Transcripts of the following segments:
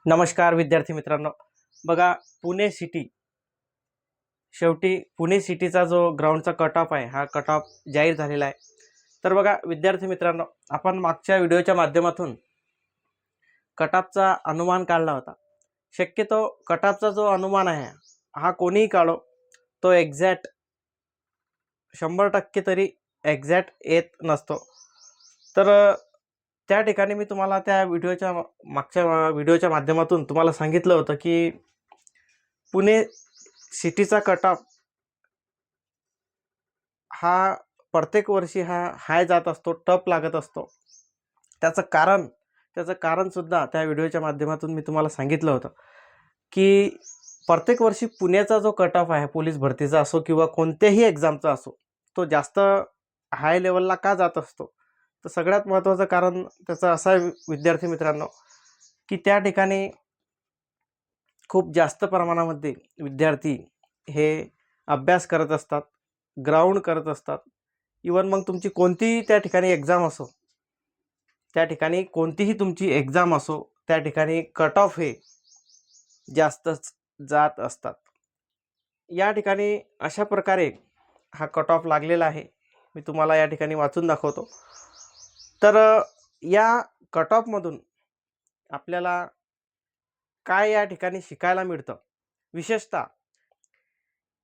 नमस्कार विद्यार्थी मित्रांनो. बघा, पुणे सिटी शेवटी पुणे सिटीचा जो ग्राउंडचा कट ऑफ आहे हा कट ऑफ जाहीर झालेला आहे. तर बघा विद्यार्थी मित्रांनो, आपण मागच्या व्हिडिओच्या माध्यमातून कट ऑफचा अनुमान काढला होता. शक्यतो कट ऑफचा जो अनुमान आहे हा कोणीही काढो, तो एक्झॅक्ट 100% तरी एक्झॅक्ट येत नसतो. तर त्या ठिकाणी मी तुम्हाला त्या मागच्या व्हिडिओच्या माध्यमातून तुम्हाला सांगितलं होतं की पुणे सिटीचा कट ऑफ हा प्रत्येक वर्षी हा हाय जात असतो, टफ लागत असतो. त्याचं कारण सुद्धा त्या व्हिडिओच्या माध्यमातून मी तुम्हाला सांगितलं होतं की प्रत्येक वर्षी पुण्याचा जो कट ऑफ आहे पोलीस भरतीचा असो किंवा कोणत्याही एक्झामचा असो, तो जास्त हाय लेवलला का जात असतो. तर सगळ्यात महत्त्वाचं कारण त्याचं असं आहे विद्यार्थी मित्रांनो, की त्या ठिकाणी खूप जास्त प्रमाणामध्ये विद्यार्थी हे अभ्यास करत असतात, ग्राउंड करत असतात. इवन मग तुमची कोणतीही त्या ठिकाणी एक्झाम असो, त्या ठिकाणी कट ऑफ हे जास्तच जात असतात. या ठिकाणी अशा प्रकारे हा कट ऑफ लागलेला आहे. मी तुम्हाला या ठिकाणी वाचून दाखवतो. तर या कट ऑफमधून आपल्याला काय या ठिकाणी शिकायला मिळतं, विशेषतः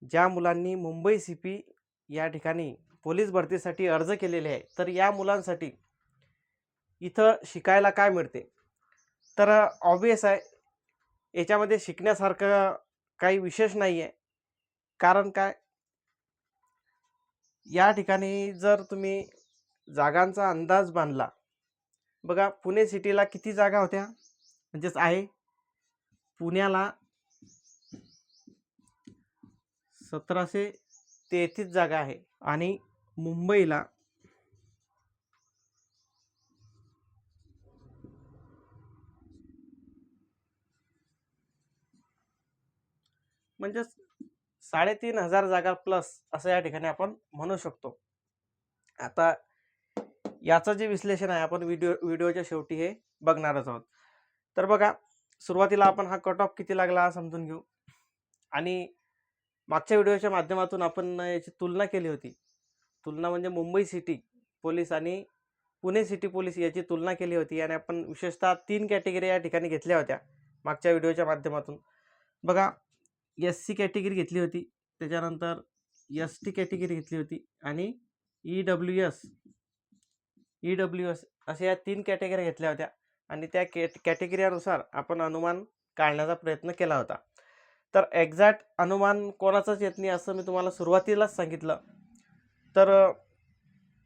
ज्या मुलांनी मुंबई सीपी या ठिकाणी पोलीस भरतीसाठी अर्ज केलेले आहे, तर या मुलांसाठी इथं शिकायला काय मिळते. तर ऑब्वियस आहे, याच्यामध्ये शिकण्यासारखं काही विशेष नाही आहे. कारण काय, या ठिकाणी जर तुम्ही जागांचा अंदाज बांधला, बघा पुणे सिटीला किती जागा होत्या, म्हणजेच आहे पुण्याला 1733 जागा आहे आणि मुंबईला म्हणजेच 3500 जागा प्लस असं या ठिकाणी आपण म्हणू शकतो. आता याचं जे विश्लेषण आहे आपण व्हिडिओच्या शेवटी हे बघणारच आहोत. तर बघा, सुरुवातीला आपण हा कट ऑफ किती लागला हा समजून घेऊ आणि मागच्या व्हिडिओच्या माध्यमातून आपण याची तुलना केली होती. तुलना म्हणजे मुंबई सिटी पोलीस आणि पुणे सिटी पोलीस याची तुलना केली होती आणि आपण विशेषतः 3 कॅटेगरी या ठिकाणी घेतल्या होत्या मागच्या व्हिडिओच्या माध्यमातून. बघा, SC कॅटेगरी घेतली होती, त्याच्यानंतर ST कॅटेगरी घेतली होती आणि EWS अशा या 3 कॅटेगरी घेतल्या होत्या आणि त्या कॅटेगरीनुसार आपण अनुमान काढण्याचा प्रयत्न केला होता. तर एक्झॅक्ट अनुमान कोणाचंच येत नाही असं मी तुम्हाला सुरुवातीलाच सांगितलं. तर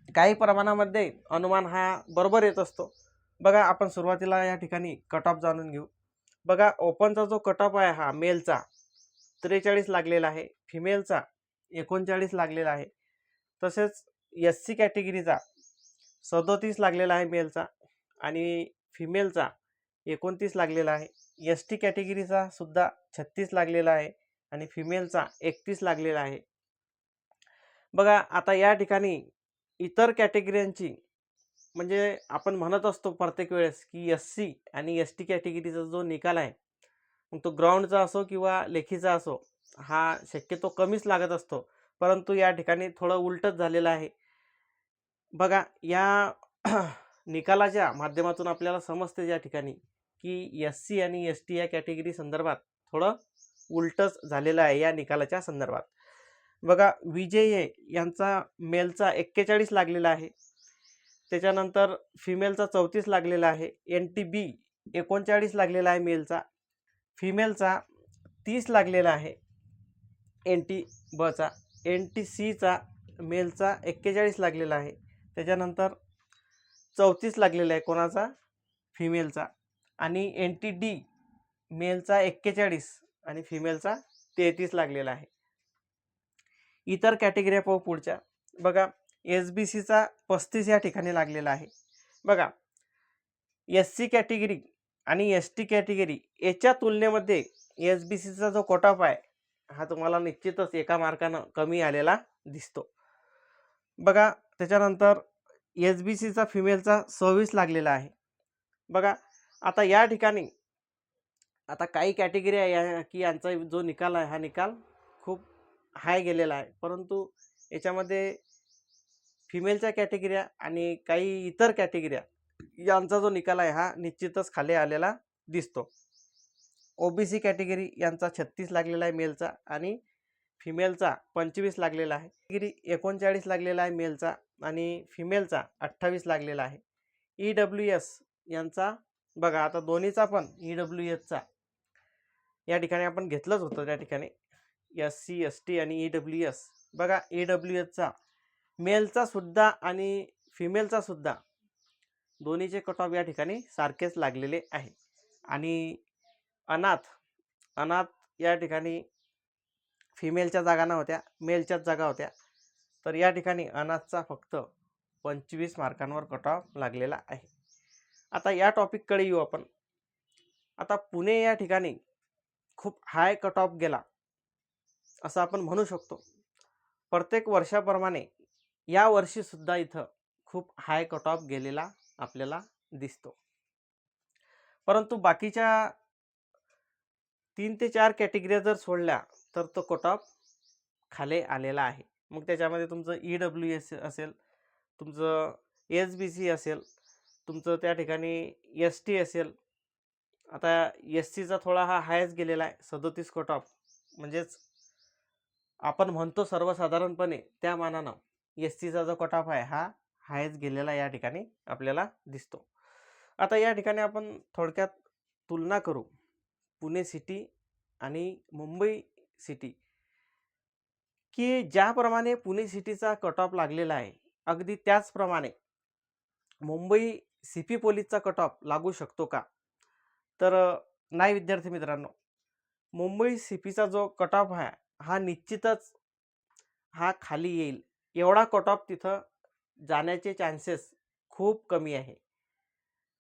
काही प्रमाणामध्ये अनुमान हा बरोबर येत असतो. बघा, आपण सुरुवातीला या ठिकाणी कट ऑफ जाणून घेऊ. बघा, ओपनचा जो कट ऑफ आहे हा मेलचा 43 लागलेला आहे, फिमेलचा 39 लागलेला आहे, तसेच SC कॅटेगरीचा 37 लागलेला आहे मेलचा आणि फिमेलचा 29 लागलेला आहे. ST कॅटेगरीचा सुद्धा 36 लागलेला आहे आणि फिमेलचा 31 लागलेला आहे. बघा, आता या ठिकाणी इतर कॅटेगरींची म्हणजे आपण म्हणत असतो प्रत्येक वेळेस की SC आणि ST कॅटेगरीचा जो निकाल आहे, मग तो ग्राउंडचा असो किंवा लेखीचा असो, हा शक्यतो कमीच लागत असतो. परंतु या ठिकाणी थोडं उलटच झालेलं आहे. बघा, या निकालाच्या माध्यमातून आपल्याला समजते या ठिकाणी की SC आणि ST या कॅटेगरी संदर्भात थोडं उलटच झालेलं आहे या निकालाच्या संदर्भात. बघा, विजय यांचा मेलचा 41 लागलेला आहे, त्याच्यानंतर फिमेलचा 34 लागलेला आहे, NTB 39 लागलेला आहे मेलचा, फिमेलचा 30 लागलेला आहे NTBचा, NTCचा मेलचा 41 लागलेला आहे, त्याच्यानंतर 34 लागलेला आहे कोणाचा, फिमेलचा, आणि NTD मेलचा 41 आणि फिमेलचा 33 लागलेला आहे. इतर कॅटेगरी पाहू पुढच्या. बघा, SBCचा 35 या ठिकाणी लागलेला आहे. बघा, SC कॅटेगरी आणि ST कॅटेगरी याच्या तुलनेमध्ये SBCचा जो कट ऑफ आहे हा तुम्हाला निश्चितच एका मार्कानं कमी आलेला दिसतो. बघा, त्याच्यानंतर SBCचा फिमेलचा 26 लागलेला आहे. बघा, आता या ठिकाणी आता काही कॅटेगरी आहे की यांचा जो निकाल आहे हा निकाल खूप हाय गेलेला आहे, परंतु याच्यामध्ये फिमेलच्या कॅटेगऱ्या आणि काही इतर कॅटेगऱ्या यांचा जो निकाल आहे हा निश्चितच खाली आलेला दिसतो. ओबीसी कॅटेगरी यांचा 36 लागलेला आहे मेलचा आणि फिमेलचा 25 लागलेला आहे. कॅटेगरी 39 लागलेला आहे मेलचा आणि फिमेलचा 28 लागलेला आहे. EWS यांचा बघा, आता दोन्हीचा पण EWSचा या ठिकाणी आपण घेतलंच होतं, त्या ठिकाणी SC ST आणि EWS. बघा, EWSचा मेलचा सुद्धा आणि फिमेलचा सुद्धा दोन्हीचे कट ऑफ या ठिकाणी सारखेच लागलेले आहे. आणि अनाथ या ठिकाणी फिमेलच्या जागा नव्हत्या, मेलच्याच जागा होत्या. तर या ठिकाणी अनाथचा फक्त 25 मार्कांवर कट ऑफ लागलेला आहे. आता या टॉपिककडे येऊ आपण. आता पुणे या ठिकाणी खूप हाय कट ऑफ गेला असं आपण म्हणू शकतो. प्रत्येक वर्षाप्रमाणे या वर्षी सुद्धा इथं खूप हाय कट ऑफ गेलेला आपल्याला दिसतो. परंतु बाकीच्या 3 ते 4 कॅटेगरी जर सोडल्या तर तो कट ऑफ खाली आलेला आहे. मग त्याच्यामध्ये तुमचं EWS असेल, तुमचं SBC असेल, तुमचं त्या ठिकाणी ST असेल. आता SCचा थोडा हा हायच गेलेला आहे, 37 कट ऑफ. म्हणजेच आपण म्हणतो सर्वसाधारणपणे त्या मानानं SCचा जो कट ऑफ आहे हा हायच गेलेला या ठिकाणी आपल्याला दिसतो. आता या ठिकाणी आपण थोडक्यात तुलना करू पुणे सिटी आणि मुंबई सिटी, की ज्याप्रमाणे पुणे सिटीचा कट ऑफ लागलेला आहे अगदी त्याचप्रमाणे मुंबई CP पोलीसचा कट ऑफ लागू शकतो का? तर नाही विद्यार्थी मित्रांनो. मुंबई CPचा जो कट ऑफ आहे हा निश्चितच हा खाली येईल. एवढा कट ऑफ तिथं जाण्याचे चान्सेस खूप कमी आहे.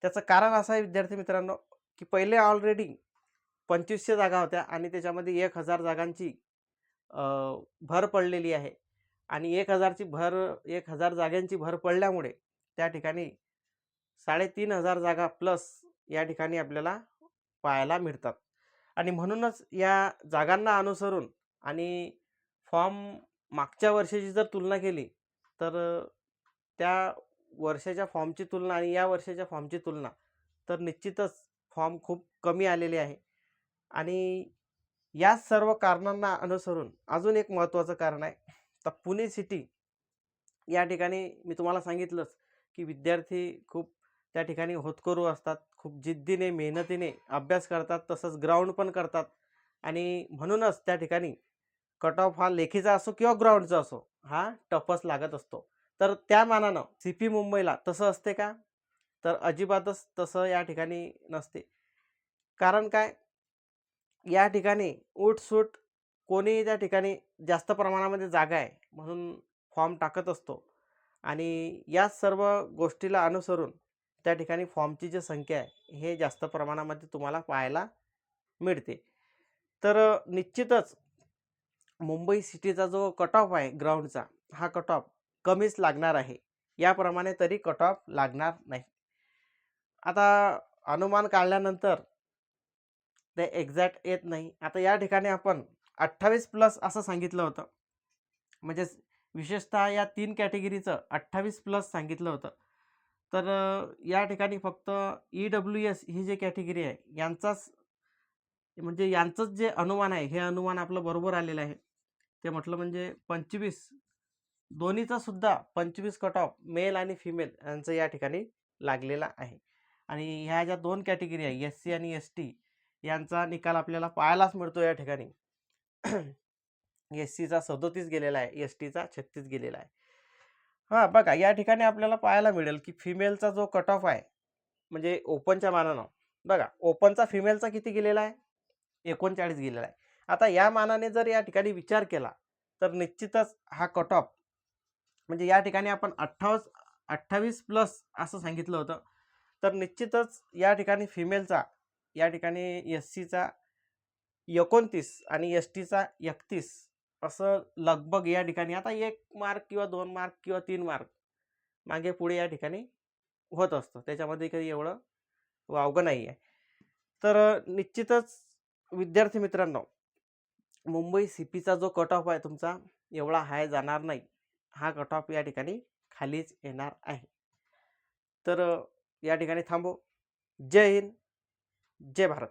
त्याचं कारण असं आहे विद्यार्थी मित्रांनो, की पहिले ऑलरेडी 2500 जागा होत्या आणि त्याच्यामध्ये 1000 जागांची भर पडलेली आहे. आणि 1000 जागांची भर पडल्यामुळे त्या ठिकाणी 3500 जागा प्लस या ठिकाणी आपल्याला पाहायला मिळतात. आणि म्हणूनच या जागांना अनुसरून आणि फॉर्म मागच्या वर्षाची जर तुलना केली तर त्या वर्षाच्या फॉर्मची तुलना आणि या वर्षाच्या फॉर्मची तुलना तर निश्चितच फॉर्म खूप कमी आलेले आहे. आणि या सर्व कारणांना अनुसरून अजून एक महत्त्वाचं कारण आहे. तर पुणे सिटी या ठिकाणी मी तुम्हाला सांगितलंच की विद्यार्थी खूप त्या ठिकाणी होतकरू असतात, खूप जिद्दीने मेहनतीने अभ्यास करतात, तसंच ग्राउंड पण करतात. आणि म्हणूनच त्या ठिकाणी कट ऑफ हा लेखीचा असो किंवा ग्राउंडचा असो हा टफच लागत असतो. तर त्या मानानं CP मुंबईला तसं असते का? तर अजिबातच तसं या ठिकाणी नसते. कारण काय, या ठिकाणी उठसूट कोणीही त्या ठिकाणी जास्त प्रमाणामध्ये जागा आहे म्हणून फॉर्म टाकत असतो. आणि या सर्व गोष्टीला अनुसरून त्या ठिकाणी फॉर्मची जी संख्या आहे हे जास्त प्रमाणामध्ये तुम्हाला पाहायला मिळते. तर निश्चितच मुंबई सिटीचा जो कट ऑफ आहे ग्राउंडचा हा कट ऑफ कमीच लागणार आहे. याप्रमाणे तरी कट ऑफ लागणार नाही. आता अनुमान काढल्यानंतर ते एक्झॅक्ट येत नाही. आता या ठिकाणी आपण 28 प्लस असं सांगितलं होतं. म्हणजे विशेषतः या 3 कॅटेगरीचं 28 प्लस सांगितलं होतं. तर या ठिकाणी फक्त EWS ही जी कॅटेगरी आहे यांचाच म्हणजे यांचंच जे अनुमान आहे हे अनुमान आपलं बरोबर आलेलं आहे. ते म्हटलं म्हणजे 25 दोन्हीचा सुद्धा 25 कट ऑफ मेल आणि फिमेल यांचं या ठिकाणी लागलेला आहे. आणि ह्या ज्या 2 कॅटेगरी आहे SC आणि ST यांचा निकाल आपल्याला पाहायलाच मिळतो या ठिकाणी. SCचा 37 गेलेला आहे, STचा 36 गेलेला आहे. हां, बघा या ठिकाणी आपल्याला पाहायला मिळेल की फिमेलचा जो कट ऑफ आहे म्हणजे ओपनच्या मानानं बघा, ओपनचा फिमेलचा किती गेलेला आहे? 39 गेलेला आहे. आता या मानाने जर या ठिकाणी विचार केला तर निश्चितच हा कट ऑफ म्हणजे या ठिकाणी आपण 28 प्लस असं सांगितलं होतं. तर निश्चितच या ठिकाणी फिमेलचा या ठिकाणी SCचा 29 आणि STचा 31 असं लगभग या ठिकाणी आता 1 मार्क किंवा 2 मार्क किंवा 3 मार्क मागे पुढे या ठिकाणी होत असतं. त्याच्यामध्ये काही एवढं वावगं नाही आहे. तर निश्चितच विद्यार्थी मित्रांनो, मुंबई सीपीचा जो कट ऑफ आहे तुमचा एवढा हाय जाणार नाही. हा कट ऑफ या ठिकाणी खालीच येणार आहे. तर या ठिकाणी थांबू. जय हिंद, जय भारत.